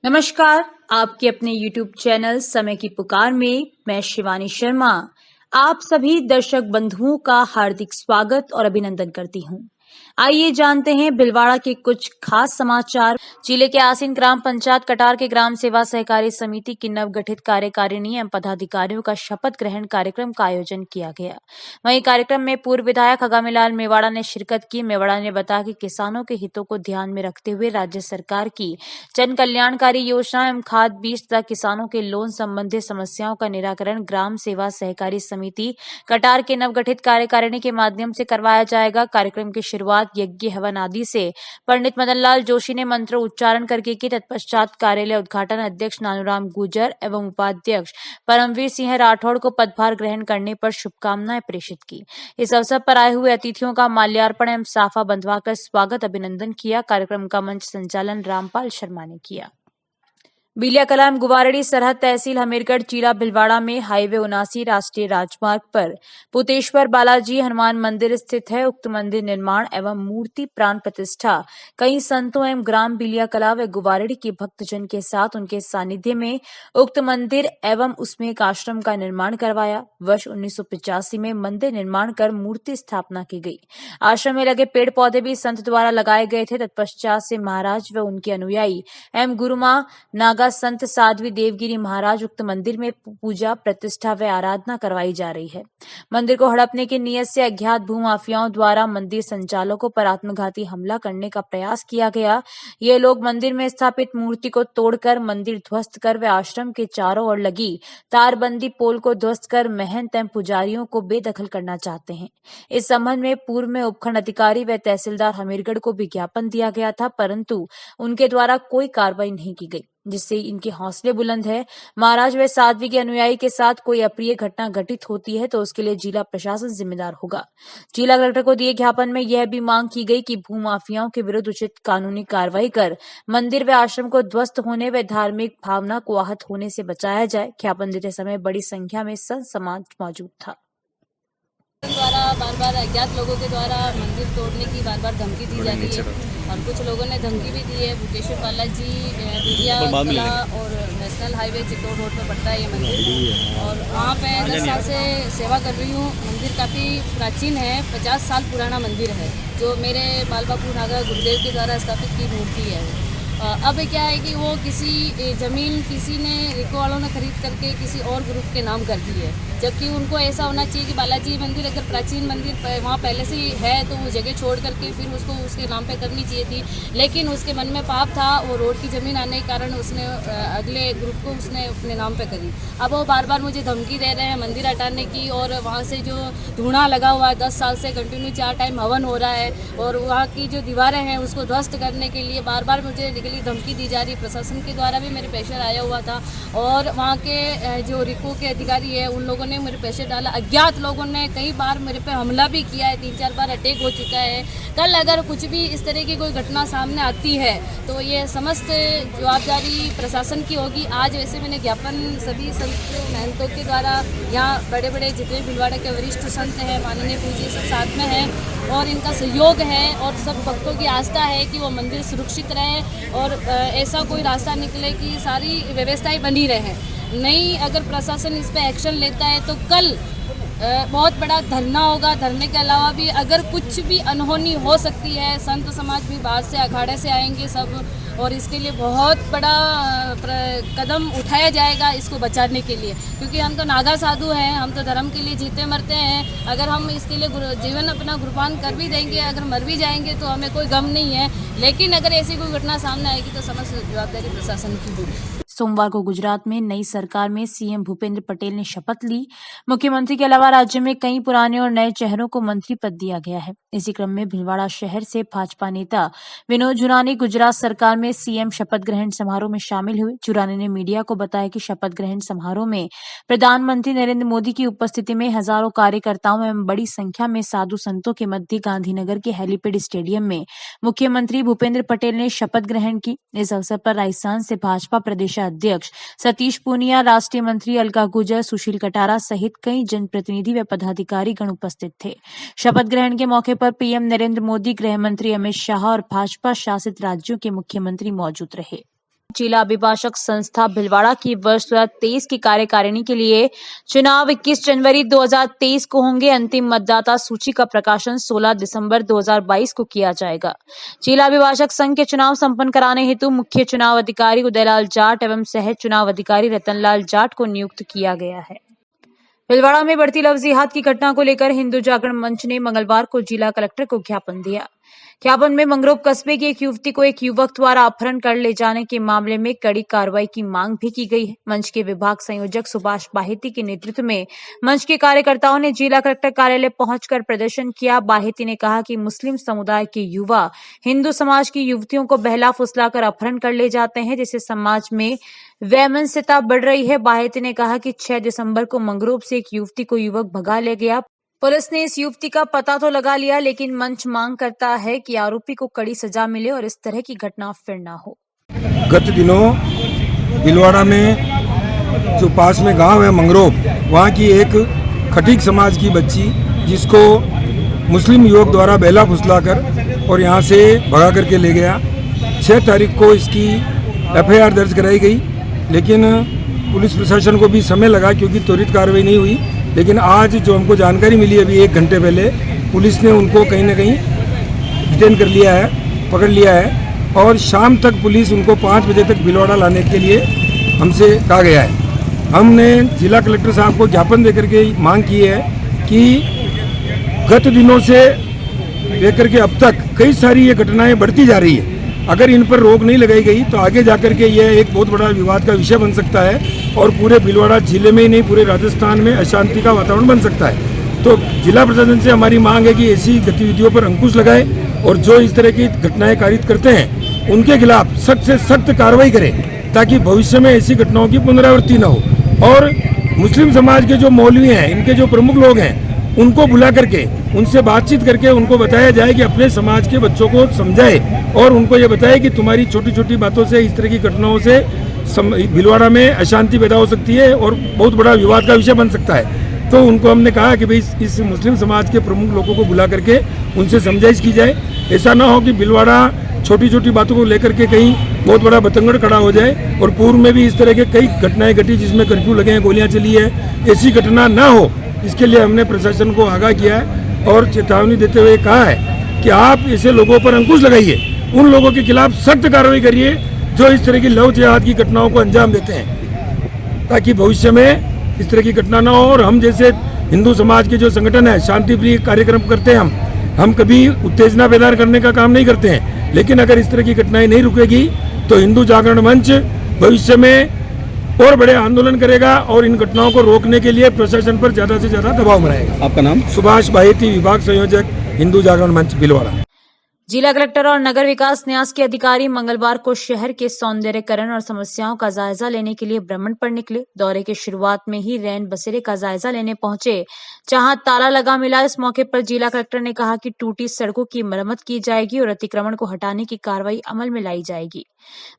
नमस्कार। आपके अपने YouTube चैनल समय की पुकार में मैं शिवानी शर्मा आप सभी दर्शक बंधुओं का हार्दिक स्वागत और अभिनंदन करती हूं। आइए जानते हैं भिलवाड़ा के कुछ खास समाचार। जिले के आसीन ग्राम पंचायत कटार के ग्राम सेवा सहकारी समिति की नवगठित कार्यकारिणी एवं पदाधिकारियों का शपथ ग्रहण कार्यक्रम का आयोजन किया गया। वहीं कार्यक्रम में पूर्व विधायक आगामीलाल मेवाड़ा ने शिरकत की। मेवाड़ा ने बताया कि किसानों के हितों को ध्यान में रखते हुए राज्य सरकार की जन कल्याणकारी योजना एवं खाद बीज तथा किसानों के लोन संबंधी समस्याओं का निराकरण ग्राम सेवा सहकारी समिति कटार के नवगठित कार्यकारिणी के माध्यम से करवाया जाएगा। कार्यक्रम की शुरुआत यज्ञ हवन आदि से पंडित मदनलाल जोशी ने मंत्र उच्चारण करके की। तत्पश्चात कार्यालय उद्घाटन अध्यक्ष नानूराम गुर्जर एवं उपाध्यक्ष परमवीर सिंह राठौड़ को पदभार ग्रहण करने पर शुभकामनाएं प्रेषित की। इस अवसर पर आए हुए अतिथियों का माल्यार्पण एवं साफा बंधवाकर स्वागत अभिनंदन किया। कार्यक्रम का मंच संचालन रामपाल शर्मा ने किया। बिलिया कला एवं गुवारडी सरहद तहसील हमीरगढ़ जिला भिलवाड़ा में हाईवे 79 राष्ट्रीय राजमार्ग पर पुतेश्वर बालाजी हनुमान मंदिर स्थित है। उक्त मंदिर निर्माण एवं मूर्ति प्राण प्रतिष्ठा कई संतों एवं ग्राम बिलिया कला व गुवारडी के भक्तजन के साथ उनके सानिध्य में उक्त मंदिर एवं उसमें एक आश्रम का निर्माण करवाया। वर्ष 1985 में मंदिर निर्माण कर मूर्ति स्थापना की गई। आश्रम में लगे पेड़ पौधे भी संत द्वारा लगाए गए थे। तत्पश्चात से महाराज व उनके अनुयायी एवं गुरुमा नागा संत साध्वी देवगिरी महाराज उक्त मंदिर में पूजा प्रतिष्ठा व आराधना करवाई जा रही है। मंदिर को हड़पने की नीयत से अज्ञात भूमाफियाओं द्वारा मंदिर संचालकों पर आत्मघाती हमला करने का प्रयास किया गया। ये लोग मंदिर में स्थापित मूर्ति को तोड़कर मंदिर ध्वस्त कर व आश्रम के चारों ओर लगी तारबंदी पोल को ध्वस्त कर महंत एवं पुजारियों को बेदखल करना चाहते हैं। इस संबंध में पूर्व में उपखंड अधिकारी व तहसीलदार हमीरगढ़ को विज्ञापन दिया गया था, परंतु उनके द्वारा कोई कार्रवाई नहीं की गई, जिससे इनके हौसले बुलंद है। महाराज व साध्वी के अनुयायी के साथ कोई अप्रिय घटना घटित होती है तो उसके लिए जिला प्रशासन जिम्मेदार होगा। जिला कलेक्टर को दिए ज्ञापन में यह भी मांग की गई कि भूमाफियाओं के विरुद्ध उचित कानूनी कार्रवाई कर मंदिर व आश्रम को ध्वस्त होने व धार्मिक भावना को आहत होने से बचाया जाए। ज्ञापन देते समय बड़ी संख्या में संत समाज मौजूद था। द्वारा बार अज्ञात लोगों के द्वारा मंदिर तोड़ने की बार धमकी दी जा रही है और कुछ लोगों ने धमकी भी दी है। भूतेश्वर बालाजी बिलिया कला और नेशनल हाईवे चित्तौड़ रोड पर पड़ता है ये मंदिर और वहाँ पे 10 साल से सेवा कर रही हूँ। मंदिर काफ़ी प्राचीन है, 50 साल पुराना मंदिर है जो मेरे बाल बापू नागा गुरुदेव के द्वारा स्थापित की मूर्ति है। अब क्या है कि वो किसी ज़मीन किसी ने रिको वालों ने खरीद करके किसी और ग्रुप के नाम कर दी है, जबकि उनको ऐसा होना चाहिए कि बालाजी मंदिर अगर प्राचीन मंदिर वहाँ पहले से ही है तो वो जगह छोड़ करके फिर उसको उसके नाम पे करनी चाहिए थी। लेकिन उसके मन में पाप था, वो रोड की ज़मीन आने के कारण उसने अगले ग्रुप को उसने अपने नाम पे करी। अब वो बार मुझे धमकी दे रहे हैं मंदिर हटाने की और वहाँ से जो धुआं लगा हुआ है 10 साल से कंटिन्यू 4 टाइम हवन हो रहा है और वहाँ की जो दीवारें हैं उसको ध्वस्त करने के लिए बार मुझे धमकी दी जा रही। प्रशासन के द्वारा भी मेरे प्रेशर आया हुआ था और वहाँ के जो रिको के अधिकारी है उन लोगों ने मेरे प्रेशर डाला। अज्ञात लोगों ने कई बार मेरे पे हमला भी किया है, 3-4 बार अटैक हो चुका है। कल अगर कुछ भी इस तरह की कोई घटना सामने आती है तो ये समस्त जवाबदारी प्रशासन की होगी। आज वैसे मैंने ज्ञापन सभी संत महंतों के द्वारा, यहाँ बड़े जितने भिलवाड़ा के वरिष्ठ संत हैं, माननीय पूज्य सब साथ में हैं और इनका सहयोग है और सब भक्तों की आस्था है कि वो मंदिर सुरक्षित रहे और ऐसा कोई रास्ता निकले कि सारी व्यवस्थाएं बनी रहे। नहीं अगर प्रशासन इस पे एक्शन लेता है तो कल बहुत बड़ा धरना होगा। धरने के अलावा भी अगर कुछ भी अनहोनी हो सकती है, संत समाज भी बाहर से अखाड़े से आएंगे सब और इसके लिए बहुत बड़ा कदम उठाया जाएगा इसको बचाने के लिए, क्योंकि हम तो नागा साधु हैं, हम तो धर्म के लिए जीते मरते हैं। अगर हम इसके लिए जीवन अपना कुर्बान कर भी देंगे, अगर मर भी जाएंगे तो हमें कोई गम नहीं है। लेकिन अगर ऐसी कोई घटना सामने आएगी तो समस्त जवाबदारी प्रशासन की होगी। सोमवार को गुजरात में नई सरकार में सीएम भूपेंद्र पटेल ने शपथ ली। मुख्यमंत्री के अलावा राज्य में कई पुराने और नए चेहरों को मंत्री पद दिया गया है। इसी क्रम में भिलवाड़ा शहर से भाजपा नेता विनोद जुरानी गुजरात सरकार में सीएम शपथ ग्रहण समारोह में शामिल हुए। जुरानी ने मीडिया को बताया कि शपथ ग्रहण समारोह में प्रधानमंत्री नरेंद्र मोदी की उपस्थिति में हजारों कार्यकर्ताओं एवं बड़ी संख्या में साधु संतों के मध्य गांधीनगर के हेलीपैड स्टेडियम में मुख्यमंत्री भूपेंद्र पटेल ने शपथ ग्रहण की। इस अवसर पर राजस्थान से भाजपा प्रदेश अध्यक्ष सतीश पूनिया, राष्ट्रीय मंत्री अलका गुर्जर, सुशील कटारा सहित कई जनप्रतिनिधि व पदाधिकारी गण उपस्थित थे। शपथ ग्रहण के मौके पर पीएम नरेंद्र मोदी, गृह मंत्री अमित शाह और भाजपा शासित राज्यों के मुख्यमंत्री मौजूद रहे। जिला अभिभाषक संस्था भिलवाड़ा की वर्ष 2023 की कार्यकारिणी के लिए चुनाव 21 जनवरी 2023 को होंगे। अंतिम मतदाता सूची का प्रकाशन 16 दिसंबर 2022 को किया जाएगा। जिला अभिभाषक संघ के चुनाव संपन्न कराने हेतु मुख्य चुनाव अधिकारी उदयलाल जाट एवं सह चुनाव अधिकारी रतनलाल जाट को नियुक्त किया गया है। भिलवाड़ा में बढ़ती लव जिहाद की घटना को लेकर हिंदू जागरण मंच ने मंगलवार को जिला कलेक्टर को ज्ञापन दिया। ज्ञापन में मंगरोप कस्बे की एक युवती को एक युवक द्वारा अपहरण कर ले जाने के मामले में कड़ी कार्रवाई की मांग भी की गई है। मंच के विभाग संयोजक सुभाष बाहेती के नेतृत्व में मंच के कार्यकर्ताओं ने जिला कलेक्टर कार्यालय पहुंचकर प्रदर्शन किया। बाहेती ने कहा कि मुस्लिम समुदाय के युवा हिंदू समाज की युवतियों को बहला फुसलाकर अपहरण कर ले जाते हैं, जिससे समाज में वैमनस्यता बढ़ रही है। बाहेती ने कहा कि 6 दिसंबर को मंगरोप से एक युवती को युवक भगा ले गया। पुलिस ने इस युवती का पता तो लगा लिया, लेकिन मंच मांग करता है कि आरोपी को कड़ी सजा मिले और इस तरह की घटना फिर ना हो। गत दिनों भिलवाड़ा में जो पास में गांव है मंगरोप, वहां की एक खटीक समाज की बच्ची जिसको मुस्लिम युवक द्वारा बेला फुसलाकर और यहां से भगा करके ले गया। 6 तारीख को इसकी FIR दर्ज कराई गई, लेकिन पुलिस प्रशासन को भी समय लगा क्योंकि त्वरित कार्रवाई नहीं हुई। लेकिन आज जो हमको जानकारी मिली अभी 1 घंटे पहले, पुलिस ने उनको कहीं ना कहीं डिटेन कर लिया है, पकड़ लिया है और शाम तक पुलिस उनको 5 बजे तक भिलवाड़ा लाने के लिए हमसे कहा गया है। हमने जिला कलेक्टर साहब को ज्ञापन देकर के मांग की है कि गत दिनों से लेकर के अब तक कई सारी ये घटनाएं बढ़ती जा रही है। अगर इन पर रोक नहीं लगाई गई तो आगे जाकर के यह एक बहुत बड़ा विवाद का विषय बन सकता है और पूरे भिलवाड़ा जिले में ही नहीं पूरे राजस्थान में अशांति का वातावरण बन सकता है। तो जिला प्रशासन से हमारी मांग है कि ऐसी गतिविधियों पर अंकुश लगाए और जो इस तरह की घटनाएं कारित करते हैं उनके खिलाफ सख्त से सख्त कार्रवाई करें, ताकि भविष्य में ऐसी घटनाओं की पुनरावृत्ति न हो। और मुस्लिम समाज के जो मौलवी हैं, इनके जो प्रमुख लोग हैं, उनको बुला करके उनसे बातचीत करके उनको बताया जाए कि अपने समाज के बच्चों को समझाए और उनको ये बताए कि तुम्हारी छोटी छोटी बातों से, इस तरह की घटनाओं से भिलवाड़ा में अशांति पैदा हो सकती है और बहुत बड़ा विवाद का विषय बन सकता है। तो उनको हमने कहा कि भाई इस मुस्लिम समाज के प्रमुख लोगों को बुला करके उनसे समझाइश की जाए। ऐसा ना हो कि भिलवाड़ा छोटी छोटी बातों को लेकर के कहीं बहुत बड़ा बतंगड़ खड़ा हो जाए। और पूर्व में भी इस तरह के कई घटनाएं घटी जिसमें कर्फ्यू लगे हैं, गोलियां चली है। ऐसी घटना ना हो इसके लिए हमने प्रशासन को आगाह किया है और चेतावनी देते हुए कहा है कि आप ऐसे लोगों पर अंकुश लगाइए, उन लोगों के खिलाफ सख्त कार्रवाई करिए जो इस तरह की लव जिहाद की घटनाओं को अंजाम देते हैं, ताकि भविष्य में इस तरह की घटना ना हो। और हम जैसे हिंदू समाज के जो संगठन है, शांति प्रिय कार्यक्रम करते हैं, हम कभी उत्तेजना पैदा करने का काम नहीं करते हैं। लेकिन अगर इस तरह की घटनाएं नहीं रुकेगी तो हिंदू जागरण मंच भविष्य में और बड़े आंदोलन करेगा और इन घटनाओं को रोकने के लिए प्रशासन पर ज्यादा से ज्यादा दबाव बनाएगा। आपका नाम? सुभाष बाहेती, विभाग संयोजक, हिंदू जागरण मंच भिलवाड़ा। जिला कलेक्टर और नगर विकास न्यास के अधिकारी मंगलवार को शहर के सौंदर्यकरण और समस्याओं का जायजा लेने के लिए भ्रमण पर निकले। दौरे के शुरुआत में ही रैन बसेरे का जायजा लेने पहुंचे, जहां ताला लगा मिला। इस मौके पर जिला कलेक्टर ने कहा कि टूटी सड़कों की मरम्मत की जाएगी और अतिक्रमण को हटाने की कार्रवाई अमल में लाई जाएगी।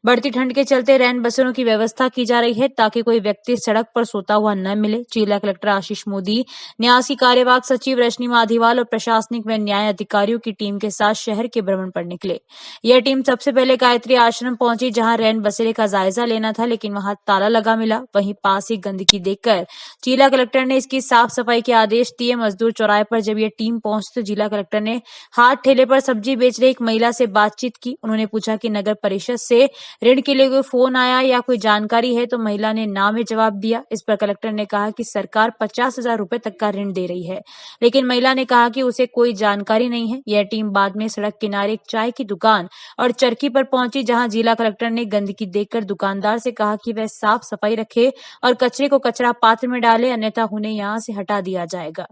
बढ़ती ठंड के चलते रैन बसेरों की व्यवस्था की जा रही है ताकि कोई व्यक्ति सड़क पर सोता हुआ न मिले। जिला कलेक्टर आशीष मोदी, न्यास की कार्यवाहक सचिव रश्मि माधीवाल और प्रशासनिक व न्याय अधिकारियों की टीम के साथ शहर के भ्रमण पर निकले। यह टीम सबसे पहले गायत्री आश्रम पहुंची, जहां रैन बसेरे का जायजा लेना था, लेकिन वहां ताला लगा मिला। वहीं पास ही गंदगी देखकर जिला कलेक्टर ने इसकी साफ सफाई के आदेश दिए। मजदूर चौराहे पर जब यह टीम पहुंची तो जिला कलेक्टर ने हाथ ठेले पर सब्जी बेच रही एक महिला से बातचीत की। उन्होंने पूछा कि नगर परिषद से ऋण के लिए कोई फोन आया या कोई जानकारी है, तो महिला ने ना में जवाब दिया। इस पर कलेक्टर ने कहा कि सरकार 50,000 रुपए तक का ऋण दे रही है, लेकिन महिला ने कहा कि उसे कोई जानकारी नहीं है। यह टीम बाद में सड़क किनारे एक चाय की दुकान और चरखी पर पहुंची, जहां जिला कलेक्टर ने गंदगी देखकर दुकानदार से कहा कि वह साफ सफाई रखे और कचरे को कचरा पात्र में डाले, अन्यथा उन्हें यहां से हटा दिया जाएगा।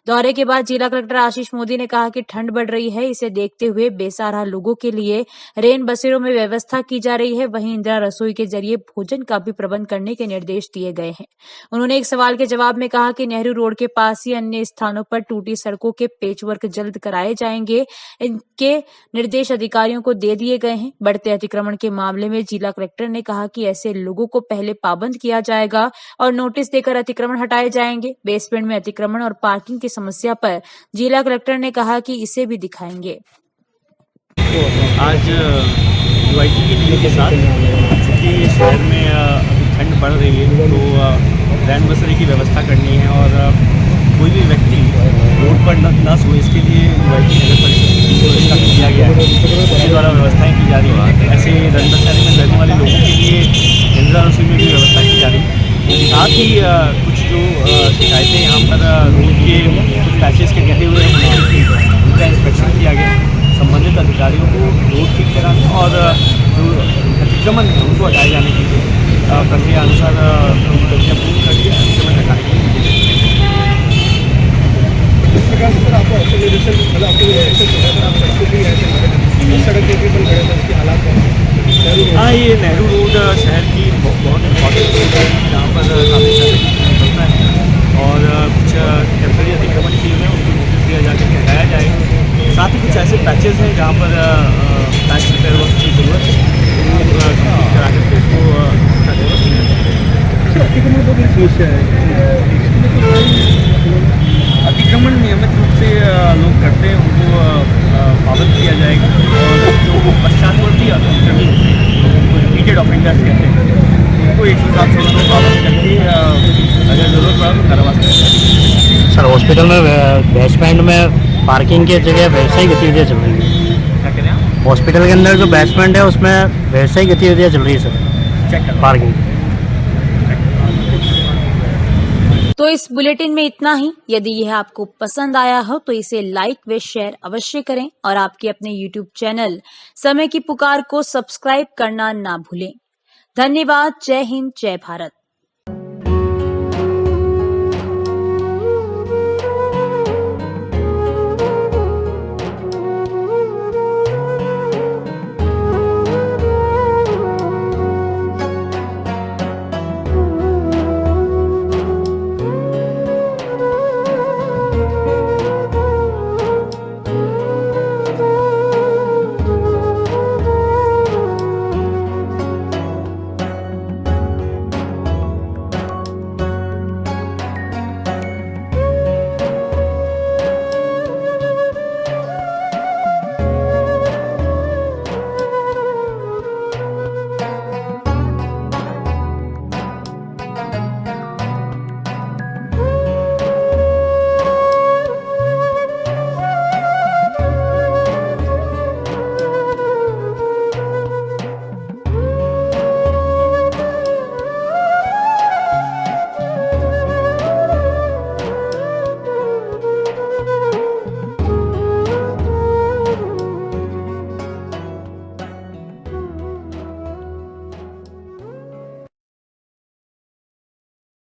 दौरे के बाद जिला कलेक्टर आशीष मोदी ने कहा कि ठंड बढ़ रही है, इसे देखते हुए बेसहारा लोगों के लिए रैन बसेरों में व्यवस्था की जा रही है। वहीं इंदिरा रसोई के जरिए भोजन का भी प्रबंध करने के निर्देश दिए गए हैं। उन्होंने एक सवाल के जवाब में कहा कि नेहरू रोड के पास ही अन्य स्थानों पर टूटी सड़कों के पेचवर्क जल्द कराए जाएंगे। इनके निर्देश अधिकारियों को दे दिए गए हैं। बढ़ते अतिक्रमण के मामले में जिला कलेक्टर ने कहा कि ऐसे लोगों को पहले पाबंद किया जाएगा और नोटिस देकर अतिक्रमण हटाए जाएंगे। बेसमेंट में अतिक्रमण और पार्किंग की समस्या पर जिला कलेक्टर ने कहा कि इसे भी दिखाएंगे। आज UIT की टीम के साथ कि शहर में अभी ठंड बढ़ रही है, तो रैन बसेरे की व्यवस्था करनी है और कोई भी व्यक्ति रोड पर न सोए, इसके लिए नगर परिषद को इसका किया गया है, उसके द्वारा व्यवस्थाएं की जा रही है। ऐसे रैन बसेरे में रहने वाले लोगों के लिए इंदिरा रसोई में भी व्यवस्था की जा रही है। साथ ही कुछ जो शिकायतें यहाँ पर रोड के कुछ पैचेस के कटे हुए हैं, उनका इंस्पेक्शन किया गया। संबंधित अधिकारियों को रोड ठीक कराने और जो अतिक्रमण है उनको हटाए जाने की प्रक्रिया अनुसार प्रक्रिया पूर्ण करके अतिक्रमण हटाने के लिए। इस प्रकार से सर आपको ऑब्जर्वेशन मतलब आपको सड़क के ऊपर खड़े थे, उसके हालात हाँ, ये नेहरू रोड शहर की बहुत इम्पॉर्टेंट रोड है, जहाँ पर काफ़ी ट्रैफिक निकलता है और कुछ टेम्पररी अतिक्रमण किए हुए हैं, उनको नोटिस दिया जाकर के हटाया जाएगा। साथ ही कुछ ऐसे पैचेज हैं जहाँ पर पैच रिपेयर वर्क की ज़रूरत है, उनको कंप्लीट करा करके उसको अतिक्रमण नियमित रूप से लोग करते हैं, उनको पाबंद किया जाएगा और जो पश्चातवर्ती अतिक्रमी होते हैं, उनको रिपीटेड ऑफेंडर्स कहते हैं, उनको 107 से पाबंद करके अगर जरूरत पड़ा तो कार्रवाई करें। सर, हॉस्पिटल में बेसमेंट में पार्किंग की जगह वैसे ही गतिविधियाँ चल रही है। क्या करें आप? हॉस्पिटल के अंदर जो बेसमेंट है उसमें वैसे ही गतिविधियाँ चल रही है सर, चेक करें पार्किंग। तो इस बुलेटिन में इतना ही। यदि यह आपको पसंद आया हो तो इसे लाइक व शेयर अवश्य करें और आपके अपने YouTube चैनल समय की पुकार को सब्सक्राइब करना ना भूलें। धन्यवाद। जय हिंद, जय भारत।